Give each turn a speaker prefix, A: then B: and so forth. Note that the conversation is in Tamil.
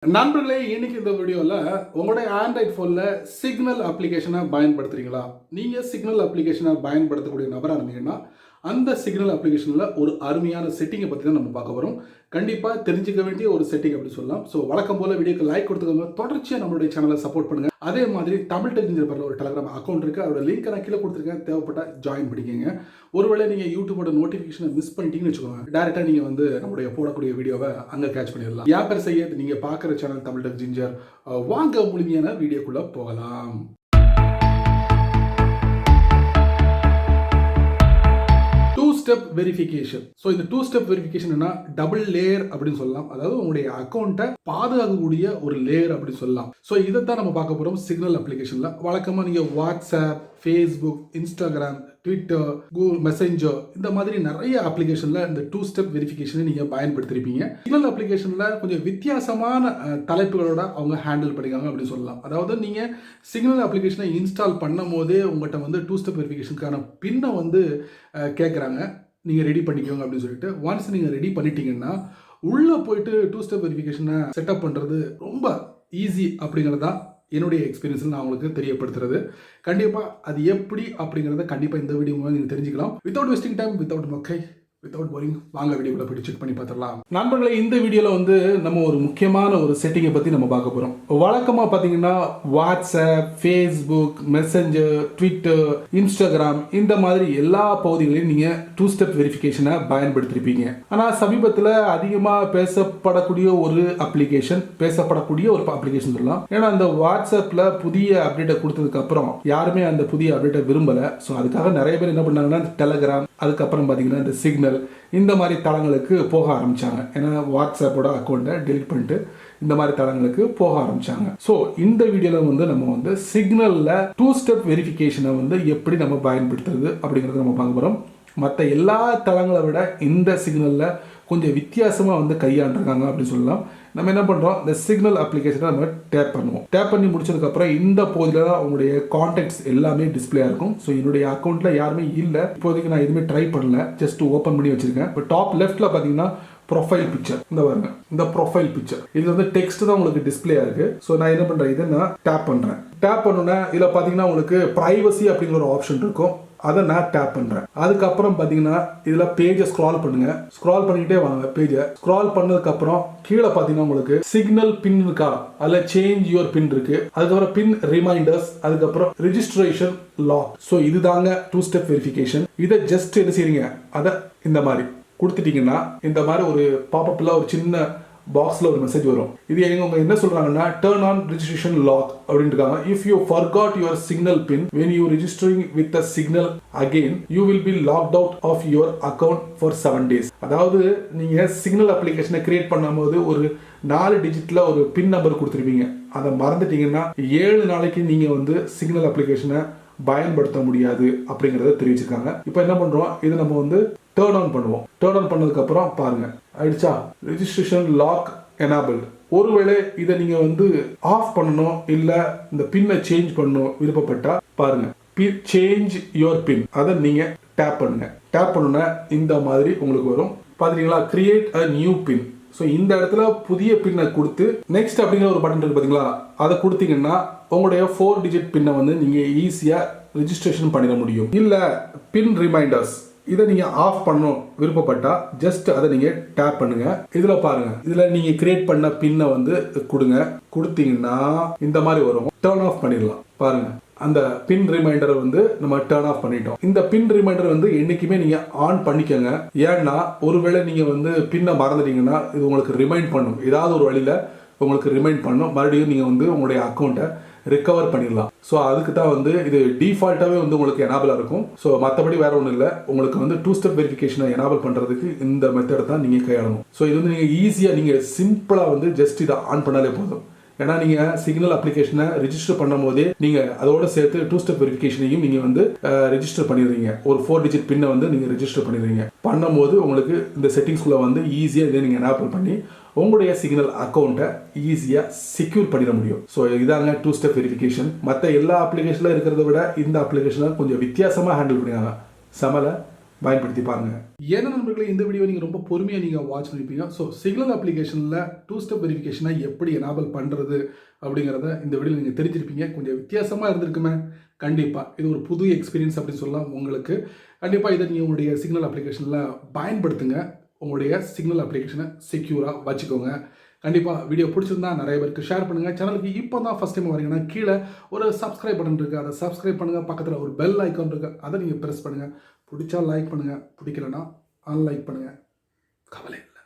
A: நண்பர்களே, இன்னைக்கு இந்த வீடியோவில் உங்களுடைய ஆண்ட்ராய்ட் ஃபோனில் சிக்னல் அப்ளிகேஷனை பயன்படுத்துறீங்களா? நீங்கள் சிக்னல் அப்ளிகேஷனை பயன்படுத்தக்கூடிய நபராக இருந்தீங்கன்னா அந்த சிக்னல் அப்ளிகேஷனில் ஒரு அருமையான செட்டிங்கை பற்றி தான் நம்ம பார்க்க வரோம். கண்டிப்பாக தெரிஞ்சுக்க வேண்டிய ஒரு செட்டிங் அப்படி சொல்லலாம். ஸோ வழக்கம் போல் வீடியோக்கு லைக் கொடுத்துக்கோங்க. தொடர்ச்சியாக நம்மளுடைய சேனலை சப்போர்ட் பண்ணுங்கள். அதே மாதிரி தமிழ் டெக் இன்ஜினியர் பேரில் ஒரு டெலிகிராம் அக்கௌண்ட் இருக்குது. அதோட லிங்க் நான் கீழே கொடுத்துருக்கேன். தேவைப்பட்ட ஜாயின் பண்ணிக்கோங்க. ஒருவேளை நீங்கள் யூடியூபோட நோட்டிஃபிகேஷனை மிஸ் பண்ணிட்டீங்கன்னு வச்சுக்கோங்க, டேரெக்டாக நீங்கள் நம்மளுடைய போடக்கூடிய வீடியோவை அங்கே கேட்ச் பண்ணிடலாம். ஏன் பேர் செய்ய நீங்கள் பார்க்குற சேனல் தமிழ் டெக் இன்ஜினியர். வாங்க முழுமையான வீடியோக்குள்ளே போகலாம். Step verification. ஸோ இந்த டூ ஸ்டெப் வெரிஃபிகேஷன் என்ன, டபுள் லேயர் அப்படின்னு சொல்லலாம். அதாவது உங்களுடைய அக்கௌண்ட்டை பாதுகாக்கக்கூடிய ஒரு லேயர் அப்படின்னு சொல்லலாம். ஸோ இதைத்தான் நம்ம பார்க்க போகிறோம் சிக்னல் அப்ளிகேஷனில். வழக்கமாக நீங்கள் WhatsApp, Facebook, Instagram, Twitter, Google messenger இந்த மாதிரி நிறைய அப்ளிகேஷனில் இந்த டூ ஸ்டெப் வெரிஃபிகேஷனை நீங்கள் பயன்படுத்திருப்பீங்க. சிக்னல் அப்ளிகேஷனில் கொஞ்சம் வித்தியாசமான தலைப்புகளோட அவங்க ஹேண்டில் பண்ணிக்காங்க அப்படின்னு சொல்லலாம். அதாவது நீங்கள் சிக்னல் அப்ளிகேஷனை இன்ஸ்டால் பண்ணும் போதே உங்கள்கிட்ட டூ ஸ்டெப் வெரிஃபிகேஷனுக்கான பின்னை கேட்குறாங்க. நீங்கள் ரெடி பண்ணிக்கோங்க அப்படின்னு சொல்லிட்டு ஒன்ஸ் நீங்கள் ரெடி பண்ணிட்டீங்கன்னா உள்ளே போயிட்டு டூ ஸ்டெப் வெரிஃபிகேஷனை செட்டப் பண்ணுறது ரொம்ப ஈஸி அப்படிங்கிறது தான் என்னுடைய எக்ஸ்பீரியன்ஸில் நான் உங்களுக்கு தெரியப்படுத்துறது. கண்டிப்பாக அது எப்படி அப்படிங்கிறத கண்டிப்பாக இந்த வீடியோ மூலம் நீங்கள் தெரிஞ்சுக்கலாம். வித்தவுட் வேஸ்டிங் டைம், வித்தவுட் மொக்கை, வித்தவுட் போரிங், வாங்க வீடியோவில் போய் செக் பண்ணி பார்த்துடலாம். நண்பர்களே, இந்த வீடியோவில் நம்ம ஒரு முக்கியமான ஒரு செட்டிங்கை பற்றி நம்ம பார்க்க போகிறோம். வழக்கமாக பார்த்தீங்கன்னா WhatsApp, Facebook, messenger, Twitter, Instagram இந்த மாதிரி எல்லா பகுதிகளையும் நீங்கள் டூ ஸ்டெப் வெரிஃபிகேஷனை பயன்படுத்திருப்பீங்க. ஆனால் சமீபத்தில் அதிகமாக பேசப்படக்கூடிய ஒரு அப்ளிகேஷன் சொல்லலாம். ஏன்னா அந்த வாட்ஸ்அப்பில் புதிய அப்டேட்டை கொடுத்ததுக்கு அப்புறம் யாருமே அந்த புதிய அப்டேட்டை விரும்பலை. ஸோ அதுக்காக நிறைய பேர் என்ன பண்ணாங்கன்னா டெலகிராம், அதுக்கப்புறம் பார்த்தீங்கன்னா இந்த சிக்னல் இந்த மாதிரி தளங்களுக்கு போக ஆரம்பிச்சாங்க. ஏன்னா வாட்ஸ்அப்போட அக்கௌண்ட்டை டெலிட் பண்ணிட்டு இந்த மாதிரி தளங்களுக்கு போக ஆரம்பிச்சாங்க. ஸோ இந்த வீடியோவில் நம்ம சிக்னலில் டூ ஸ்டெப் வெரிஃபிகேஷனை எப்படி நம்ம பயன்படுத்துறது அப்படிங்கிறத நம்ம பார்க்க போகிறோம். மற்ற எல்லா தளங்களை விட இந்த சிக்னலில் கொஞ்சம் வித்தியாசமாக கையாண்டிருக்காங்க அப்படின்னு சொல்லலாம். நம்ம என்ன பண்ணுறோம், இந்த சிக்னல் அப்ளிகேஷனை நம்ம டேப் பண்ணுவோம். டேப் பண்ணி முடிச்சதுக்கப்புறம் இந்த பகுதியில் தான் உங்களுடைய கான்டாக்ட்ஸ் எல்லாமே டிஸ்பிளே இருக்கும். ஸோ என்னுடைய அக்கௌண்ட்டில் யாருமே இல்லை, இப்போதைக்கு நான் எதுவுமே ட்ரை பண்ணல, ஜஸ்ட் ஓப்பன் பண்ணி வச்சிருக்கேன். இப்போ டாப் லெஃப்ட்டில் பார்த்தீங்கன்னா ப்ரொஃபைல் பிக்சர், இந்த பாருங்க, இந்த ப்ரொஃபைல் பிக்சர் இது டெக்ஸ்ட் தான் உங்களுக்கு டிஸ்பிளே இருக்கு. ஸோ நான் என்ன பண்ணுறேன், இதை நான் டேப் பண்ணுறேன். டேப் பண்ணோன்னா இதில் பார்த்தீங்கன்னா உங்களுக்கு ப்ரைவசி அப்படிங்கிற ஒரு ஆப்ஷன் இருக்கும். அதை நான் டேப் பண்ணுறேன். அதுக்கப்புறம் பார்த்தீங்கன்னா இதில் பேஜை ஸ்க்ரால் பண்ணுங்க. ஸ்க்ரால் பண்ணிக்கிட்டே வாங்க. பேஜை ஸ்க்ரால் பண்ணதுக்கப்புறம் கீழே பார்த்தீங்கன்னா உங்களுக்கு சிக்னல் பின் இருக்கா, அதில் சேஞ்ச் யுவர் பின் இருக்கு. அதுக்கப்புறம் பின் ரிமைண்டர்ஸ், அதுக்கப்புறம் ரெஜிஸ்ட்ரேஷன் லாக். ஸோ இதுதாங்க டூ ஸ்டெப் வெரிஃபிகேஷன். இதை ஜஸ்ட் என்ன செய்றீங்க, அதை இந்த மாதிரி கொடுத்துட்டீங்கன்னா இந்த மாதிரி ஒரு பாப்அப்ல ஒரு சின்ன பாக்ஸ்ல ஒரு மெசேஜ் வரும். இது அவங்க என்ன சொல்றாங்கன்னா, டர்ன் ஆன் ரெஜிஸ்ட்ரேஷன் லாக் அப்படின்னு இருக்காங்க. If you forgot your Signal PIN when you registering with a signal again you will be logged out of your account for 7 days. அதாவது நீங்க சிக்னல் அப்ளிகேஷனை கிரியேட் பண்ணும்போது ஒரு 4 டிஜிட்ல ஒரு பின் நம்பர் கொடுத்துருப்பீங்க. அதை மறந்துட்டீங்கன்னா 7 நாளைக்கு நீங்க சிக்னல் அப்ளிகேஷனை பயன்படுத்த முடியாது அப்படிங்கறத தெரிவிச்சிருக்காங்க. இப்போ என்ன பண்றோம், இது நம்ம டர்ன் ஆன் பண்ணுவோம். டர்ன் ஆன் பண்ணதுக்கு அப்புறம் பாருங்க ஆயிடுச்சா, ரெஜிஸ்ட்ரேஷன் லாக் எனேபிள்ட். ஒருவேளை இதை நீங்க ஆஃப் பண்ணணும், இல்ல இந்த பின்னை சேஞ்ச் பண்ணணும் விருப்பப்பட்டா பாருங்க, சேஞ்ச் யுவர் பின், அதை நீங்க டேப் பண்ணுங்க. டேப் பண்ணுனா இந்த மாதிரி உங்களுக்கு வரும். பாத்தீங்களா, create a new PIN. So இந்த இடத்துல புதிய பின்னை கொடுத்து நெக்ஸ்ட் அப்படிங்கிற ஒரு பட்டன் இருக்கு பார்த்தீங்களா, அதை கொடுத்தீங்கன்னா உங்களுடைய 4 டிஜிட் பின்னை நீங்கள் ஈஸியாக ரெஜிஸ்ட்ரேஷன் பண்ணிட முடியும். இல்லை பின் ரிமைண்டர்ஸ், இதை நீங்கள் ஆஃப் பண்ணணும் விருப்பப்பட்டா ஜஸ்ட் அதை நீங்கள் டேப் பண்ணுங்க. இதில் பாருங்க, இதில் நீங்கள் கிரியேட் பண்ண பின்னை கொடுங்க. கொடுத்தீங்கன்னா இந்த மாதிரி வரும். டர்ன் ஆஃப் பண்ணிடலாம். பாருங்க, அந்த பின் ரிமைண்டரை நம்ம டர்ன் ஆஃப் பண்ணிட்டோம். இந்த பின் ரிமைண்டர் என்னைக்குமே நீங்க ஆன் பண்ணிக்கோங்க. ஏன்னா ஒருவேளை நீங்க பின்னை மறந்துட்டீங்கன்னா இது உங்களுக்கு ரிமைண்ட் பண்ணும். ஏதாவது ஒரு வழியில உங்களுக்கு ரிமைண்ட் பண்ணும். மறுபடியும் நீங்க உங்களுடைய அக்கௌண்ட்டை ரிகவர் பண்ணிடலாம். ஸோ அதுக்கு தான் இது டிஃபால்ட்டாகவே உங்களுக்கு எனேபிளாக இருக்கும். ஸோ மற்றபடி வேற ஒன்றும் இல்லை. உங்களுக்கு டூ ஸ்டெப் வெரிஃபிகேஷனை எனேபிள் பண்ணுறதுக்கு இந்த மெத்தட் தான் நீங்கள் கையாளணும். ஸோ இது நீங்கள் ஈஸியாக நீங்கள் சிம்பிளாக ஜஸ்ட் இதை ஆன் பண்ணாலே போதும். ஏன்னா நீங்க சிக்னல் அப்ளிகேஷனை ரெஜிஸ்டர் பண்ணும் போதே நீங்க அதோட சேர்த்து டூ ஸ்டெப் வெரிஃபிகேஷனையும் நீங்க ரெஜிஸ்டர் பண்ணிடுறீங்க. ஒரு 4 டிஜிட் பின்னை நீங்க ரெஜிஸ்டர் பண்ணிடுறீங்க. பண்ணும்போது உங்களுக்கு இந்த செட்டிங்ஸ்குள்ள ஈஸியா இதை நீங்க எனேபிள் பண்ணி உங்களுடைய சிக்னல் அக்கௌண்ட்டை ஈஸியா செக்யூர் பண்ணிட முடியும். ஸோ இதாங்க டூ ஸ்டெப் வெரிஃபிகேஷன். மற்ற எல்லா அப்ளிகேஷன்ல இருக்கிறத விட இந்த அப்ளிகேஷனை கொஞ்சம் வித்தியாசமா ஹேண்டில் பண்ணிருக்காங்க. சமல பயன்படுத்தி பாருங்க. ஏன்னா நண்பர்களே, இந்த வீடியோ நீங்கள் ரொம்ப பொறுமையாக நீங்கள் வாட்ச் பண்ணிப்பீங்க. ஸோ சிக்னல் அப்ளிகேஷனில் 2 ஸ்டெப் வெரிஃபிகேஷனை எப்படி எனேபிள் பண்ணுறது அப்படிங்கிறத இந்த வீடியோ நீங்கள் தெரிஞ்சிருப்பீங்க. கொஞ்சம் வித்தியாசமாக இருந்திருக்குமே. கண்டிப்பாக இது ஒரு புது எக்ஸ்பீரியன்ஸ் அப்படின்னு சொல்லலாம் உங்களுக்கு. கண்டிப்பாக இதை நீங்கள் உங்களுடைய சிக்னல் அப்ளிகேஷனில் பயன்படுத்துங்க. உங்களுடைய சிக்னல் அப்ளிகேஷனை செக்யூராக வச்சுக்கோங்க. கண்டிப்பாக வீடியோ பிடிச்சிருந்தா நிறைய பேருக்கு ஷேர் பண்ணுங்கள். சேனலுக்கு இப்போ தான் ஃபஸ்ட் டைம் வரீங்கன்னா கீழே ஒரு சப்ஸ்கிரைப் பட்டன் இருக்குது, அதை சப்ஸ்கிரைப் பண்ணுங்கள். பக்கத்தில் ஒரு பெல் ஐக்கான் இருக்குது, அதை நீங்கள் ப்ரெஸ் பண்ணுங்கள். பிடிச்சா லைக் பண்ணுங்கள், பிடிக்கலன்னா அன்லைக் பண்ணுங்கள். கவலை